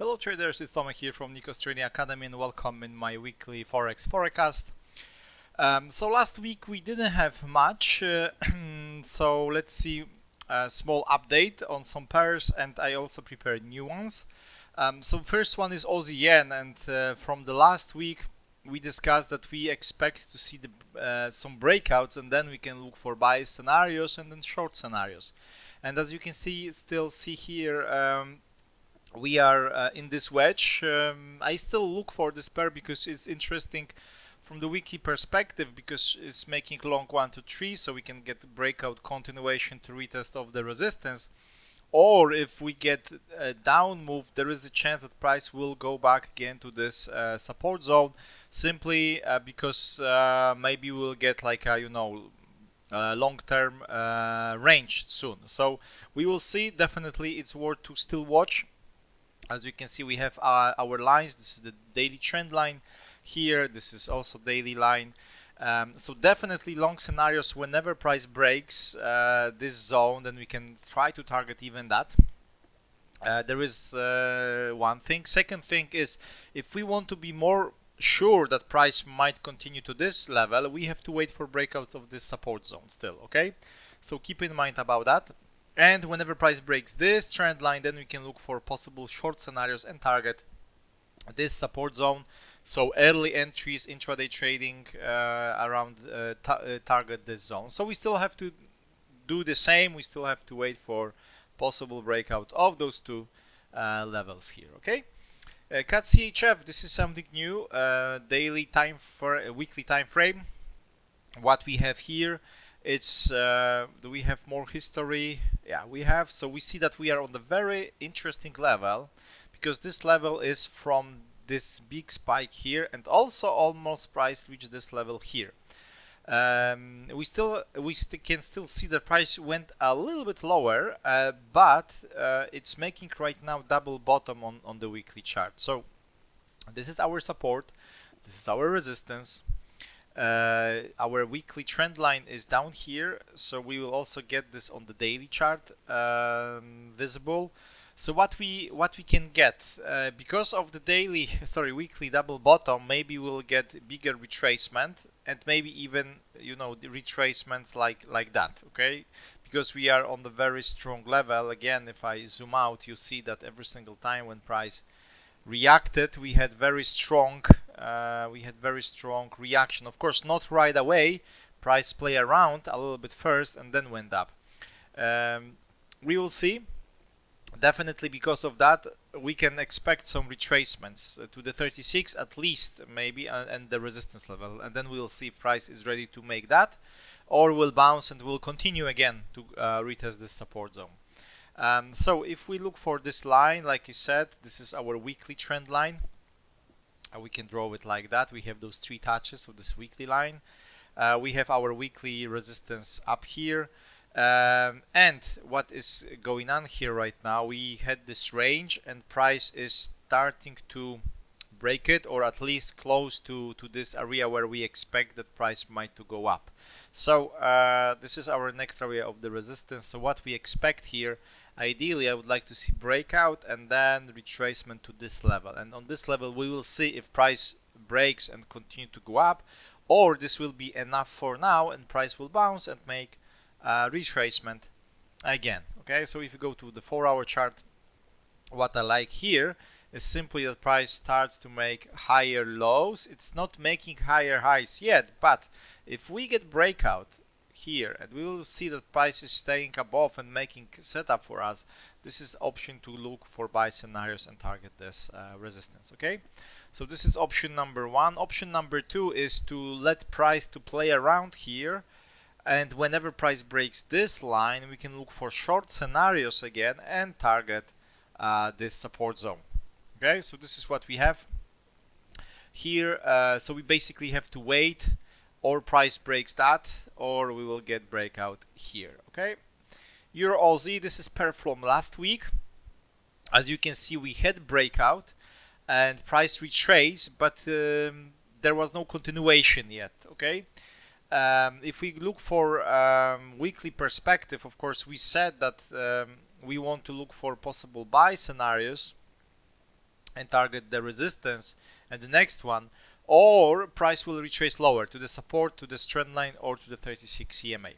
Hello traders, it's Tomek here from Nikos Trading Academy and welcome in my weekly Forex Forecast. So last week we didn't have much, so let's see a small update on some pairs, and I also prepared new ones. So first one is Aussie Yen, and from the last week we discussed that we expect to see some breakouts, and then we can look for buy scenarios and then short scenarios. And as you can still see here, we are in this wedge. I still look for this pair because it's interesting from the weekly perspective, because it's making long 1 to 3, so we can get breakout continuation to retest of the resistance. Or if we get a down move, there is a chance that price will go back again to this support zone, simply because maybe we'll get like a long-term range soon. So we will see. Definitely it's worth to still watch. As you can see, we have our lines. This is the daily trend line here. This is also daily line. So definitely long scenarios whenever price breaks this zone, then we can try to target even that. There is one thing. Second thing is, if we want to be more sure that price might continue to this level, we have to wait for breakouts of this support zone still, okay? So keep in mind about that. And whenever price breaks this trend line, then we can look for possible short scenarios and target this support zone. So early entries, intraday trading around target this zone. So we still have to do the same. We still have to wait for possible breakout of those two levels here. Okay. CADCHF, this is something new. Daily time for a weekly time frame. What we have here, it's do we have more history? Yeah, we have. So we see that we are on the very interesting level, because this level is from this big spike here, and also almost price reached this level here. We can still see the price went a little bit lower, but it's making right now double bottom on the weekly chart. So this is our support, this is our resistance. Our weekly trend line is down here, so we will also get this on the daily chart visible. So what we can get because of the weekly double bottom, maybe we'll get bigger retracement, and maybe even the retracements like that, okay? Because we are on the very strong level. Again, if I zoom out, you see that every single time when price reacted, we had very strong reaction. Of course, not right away. Price play around a little bit first and then went up. We will see. Definitely because of that, we can expect some retracements to the 36 at least, maybe, and the resistance level, and then we'll see if price is ready to make that, or will bounce and will continue again to retest this support zone. So if we look for this line, like I said, this is our weekly trend line. We can draw it like that. We have those 3 touches of this weekly line. We have our weekly resistance up here. And what is going on here right now, we had this range and price is starting to break it, or at least close to this area where we expect that price might to go up. So this is our next area of the resistance. So what we expect here, ideally I would like to see breakout and then retracement to this level, and on this level we will see if price breaks and continue to go up, or this will be enough for now and price will bounce and make retracement again. Okay, so if you go to the 4-hour chart, what I like here is simply that price starts to make higher lows. It's not making higher highs yet, but if we get breakout here and we will see that price is staying above and making setup for us, this is option to look for buy scenarios and target this resistance. Okay, so this is option number 1. Option number 2 is to let price to play around here, and whenever price breaks this line, we can look for short scenarios again and target this support zone. Okay, so this is what we have here. So we basically have to wait, or price breaks that, or we will get breakout here. Okay, EURAUD, this is pair from last week. As you can see, we had breakout and price retrace, but there was no continuation yet. Okay. If we look for weekly perspective, of course, we said that we want to look for possible buy scenarios and target the resistance and the next one, or price will retrace lower to the support, to this trend line, or to the 36 EMA.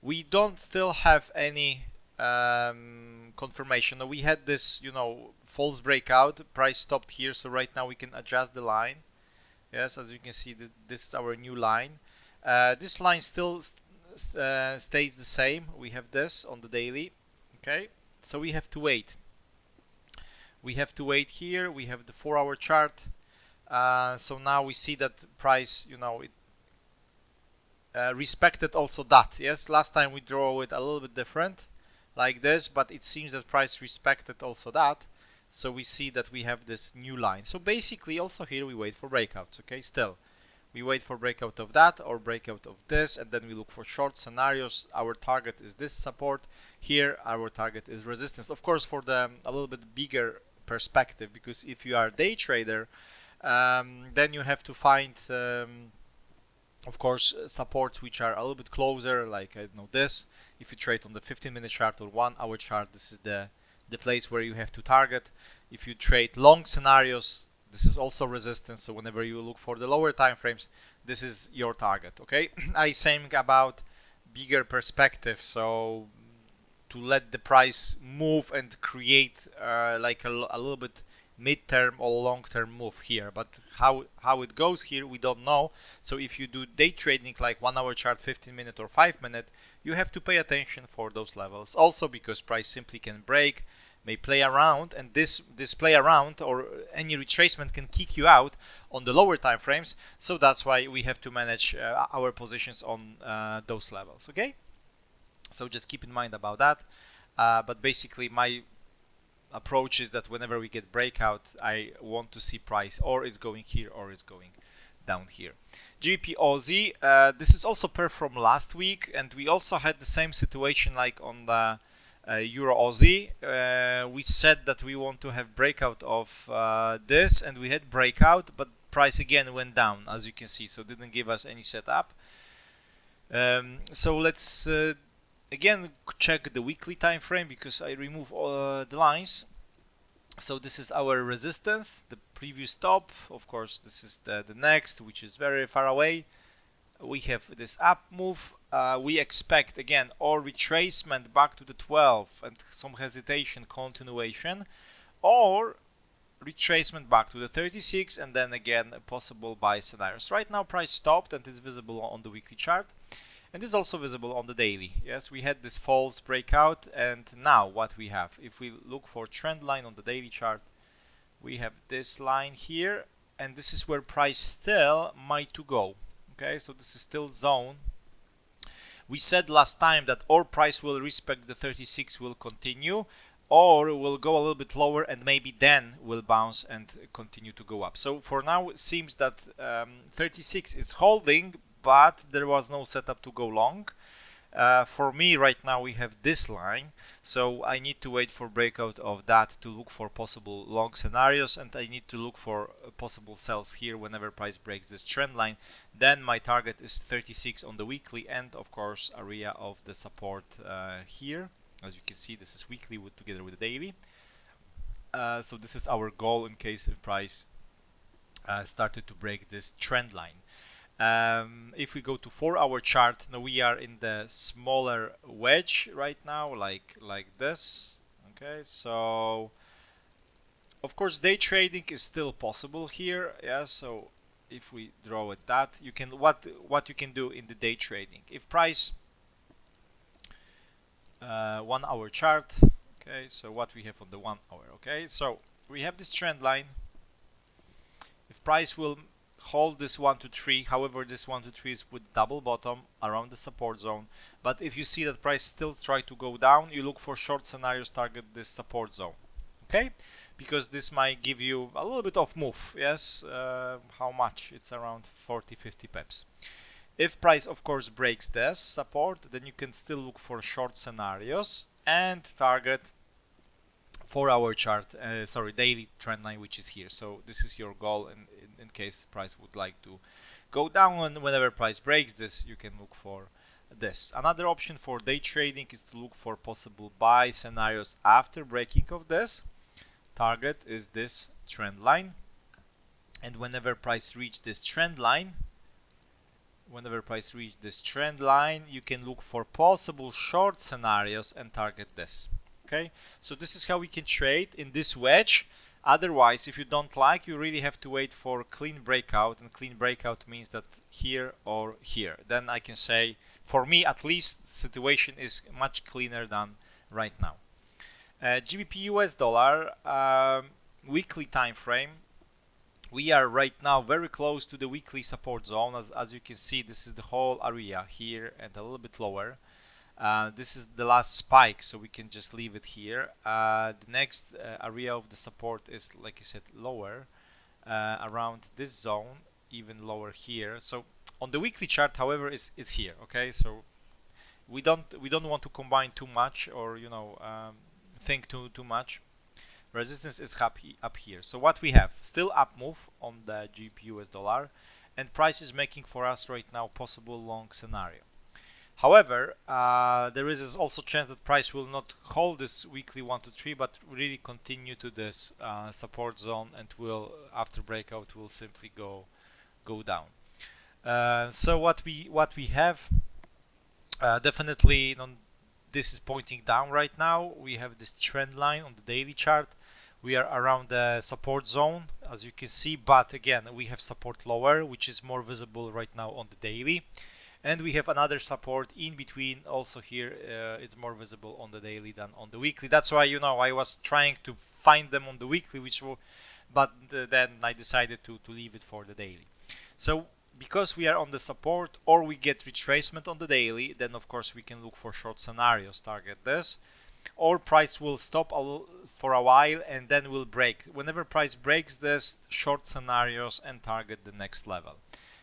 We don't still have any confirmation. We had this, false breakout. Price stopped here, so right now we can adjust the line. Yes, as you can see, this is our new line. This line still stays the same. We have this on the daily. Okay, so we have to wait. We have to wait here. We have the 4-hour chart. So now we see that price, it respected also that. Yes, last time we draw it a little bit different, like this, but it seems that price respected also that. So we see that we have this new line. So basically, also here we wait for breakouts. Okay, still we wait for breakout of that or breakout of this, and then we look for short scenarios. Our target is this support here. Our target is resistance. Of course, for the a little bit bigger perspective, because if you are a day trader, then you have to find, of course, supports which are a little bit closer, like I don't know this. If you trade on the 15-minute chart or 1-hour chart, this is the place where you have to target. If you trade long scenarios, this is also resistance. So whenever you look for the lower time frames, this is your target. Okay, I saying about bigger perspective. So to let the price move and create like a little bit mid-term or long-term move here, but how it goes here we don't know. So if you do day trading like 1-hour chart, 15-minute or 5-minute, you have to pay attention for those levels also, because price simply can break, may play around, and this play around or any retracement can kick you out on the lower time frames. So that's why we have to manage our positions on those levels. Okay, so just keep in mind about that. But basically my approach is that whenever we get breakout, I want to see price or is going here or is going down here. GBPAUD, this is also pair from last week, and we also had the same situation like on the EURAUD. We said that we want to have breakout of this, and we had breakout, but price again went down, as you can see, so didn't give us any setup. So let's again check the weekly time frame, because I remove all the lines. So this is our resistance, the previous top. Of course, this is the next, which is very far away. We have this up move. We expect again or retracement back to the 12 and some hesitation, continuation, or retracement back to the 36, and then again possible buy scenarios. Right now price stopped and is visible on the weekly chart, and is also visible on the daily. Yes, we had this false breakout, and now what we have, if we look for trend line on the daily chart, we have this line here, and this is where price still might to go. Okay, so this is still zone. We said last time that or price will respect the 36, will continue, or will go a little bit lower and maybe then will bounce and continue to go up. So for now it seems that 36 is holding, but there was no setup to go long. For me right now we have this line, so I need to wait for breakout of that to look for possible long scenarios, and I need to look for possible sells here whenever price breaks this trend line. Then my target is 36 on the weekly, and of course area of the support here. As you can see, this is weekly together with the daily. So this is our goal in case if price started to break this trend line. If we go to 4-hour chart, now we are in the smaller wedge right now, like this. Okay, so of course day trading is still possible here. Yeah, so if we draw it that, you can what you can do in the day trading. If price 1-hour chart, okay, so what we have on the 1 hour. Okay, so we have this trend line. If price will hold this 1 to 3, however this 1 to 3 is with double bottom around the support zone, but if you see that price still try to go down, you look for short scenarios, target this support zone. Okay, because this might give you a little bit of move. Yes, how much? It's around 40-50 pips. If price of course breaks this support, then you can still look for short scenarios and target 4-hour chart, daily trend line, which is here. So this is your goal in case price would like to go down, and whenever price breaks this, you can look for this. Another option for day trading is to look for possible buy scenarios after breaking of this, target is this trend line, and whenever price reach this trend line, you can look for possible short scenarios and target this. Okay, so this is how we can trade in this wedge. Otherwise, if you don't like, you really have to wait for clean breakout, and clean breakout means that here or here. Then I can say, for me at least, the situation is much cleaner than right now. GBPUSD weekly time frame. We are right now very close to the weekly support zone. As you can see, this is the whole area here and a little bit lower. This is the last spike, so we can just leave it here. The next area of the support is, like I said, lower, around this zone, even lower here. So on the weekly chart, however, is here. Okay, so we don't want to combine too much, or think too much. Resistance is up here. So what we have, still up move on the GBPUSD, and price is making for us right now possible long scenario. However, there is also chance that price will not hold this weekly 1 to 3, but really continue to this support zone, and will, after breakout, will simply go down. So what we have, definitely, this is pointing down right now. We have this trend line on the daily chart. We are around the support zone, as you can see, but again, we have support lower, which is more visible right now on the daily. And we have another support in between also here. It's more visible on the daily than on the weekly. That's why, I was trying to find them on the weekly, but then I decided to leave it for the daily. So because we are on the support, or we get retracement on the daily, then of course we can look for short scenarios, target this, or price will stop for a while and then will break. Whenever price breaks this, short scenarios and target the next level.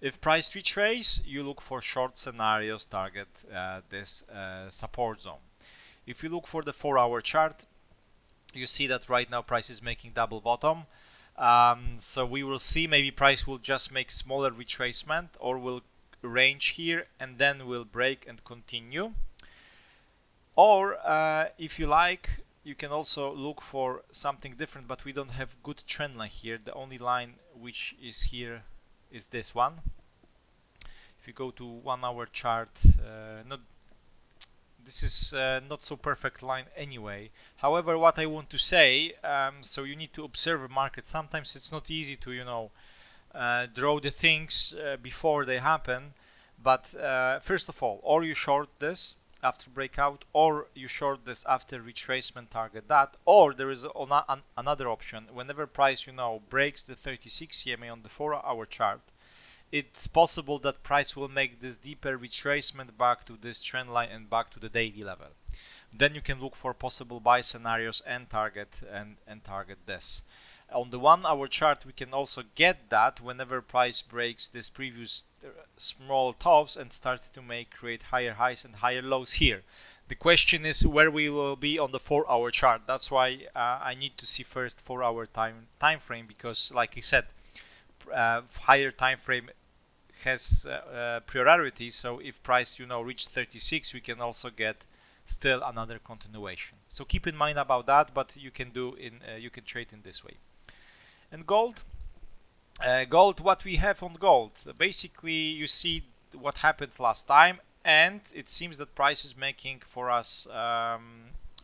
If price retrace, you look for short scenarios, target this support zone. If you look for the 4-hour chart, you see that right now price is making double bottom. So we will see, maybe price will just make smaller retracement, or will range here and then will break and continue. Or if you like, you can also look for something different, but we don't have good trend line here. The only line which is here is this one. If you go to 1-hour chart, this is not so perfect line anyway. However, what I want to say, so you need to observe a market. Sometimes it's not easy to draw the things before they happen, but first of all, or you short this after breakout, or you short this after retracement, target that, or there is another option. Whenever price breaks the 36 EMA on the 4-hour chart, it's possible that price will make this deeper retracement back to this trend line and back to the daily level. Then you can look for possible buy scenarios and target this. On the 1-hour chart, we can also get that whenever price breaks this previous small tops and starts to create higher highs and higher lows here. The question is where we will be on the 4-hour chart. That's why I need to see first 4-hour time frame, because like I said, higher time frame has priority. So if price reach 36, we can also get still another continuation. So keep in mind about that, but you can trade in this way. And gold, what we have on gold, basically you see what happened last time, and it seems that price is making for us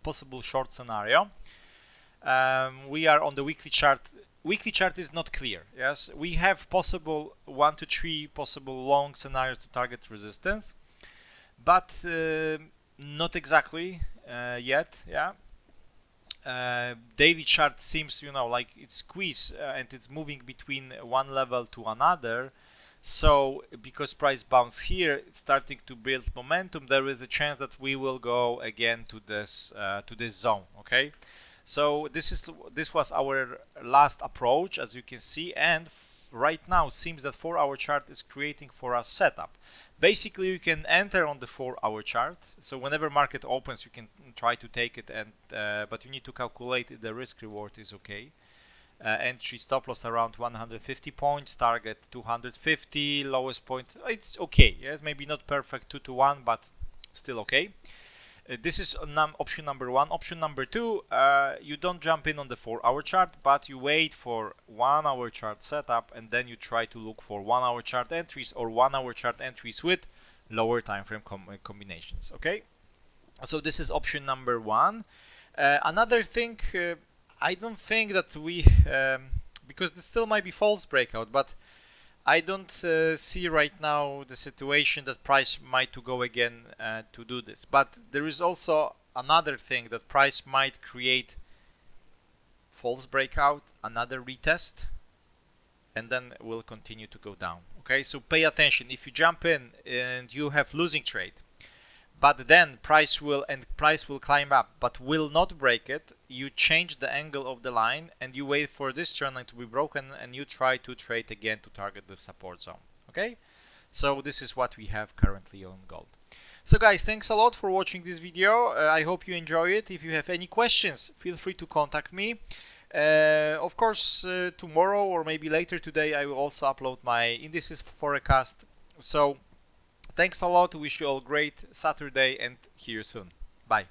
possible short scenario. We are on the weekly chart. Weekly chart is not clear. Yes, we have possible 1 to 3 possible long scenarios to target resistance, but not exactly yet. Yeah. Daily chart seems like it's squeezed and it's moving between one level to another. So because price bounce here, it's starting to build momentum, there is a chance that we will go again to this zone. Okay, so this was our last approach, as you can see, and right now seems that 4-hour chart is creating for us setup. Basically, you can enter on the 4-hour chart. So whenever market opens, you can try to take it, and but you need to calculate if the risk reward is okay. Entry stop loss around 150 points, target 250, lowest point, it's okay. Yes, maybe not perfect 2 to 1, but still okay. This is option number 1. Option number 2, you don't jump in on the 4-hour chart, but you wait for 1-hour chart setup, and then you try to look for 1-hour chart entries or 1-hour chart entries with lower time frame combinations. Okay, so this is option number 1. Another thing, I don't think that we because this still might be false breakout, but I don't see right now the situation that price might to go again to do this. But there is also another thing, that price might create false breakout, another retest, and then will continue to go down. Okay, so pay attention. If you jump in and you have losing trade, but then price will climb up but will not break it, you change the angle of the line and you wait for this trend line to be broken, and you try to trade again to target the support zone. Okay, so this is what we have currently on gold. So guys, thanks a lot for watching this video. I hope you enjoy it. If you have any questions, feel free to contact me. Of course, tomorrow or maybe later today I will also upload my indices forecast. So thanks a lot. Wish you all great Saturday and see you soon. Bye.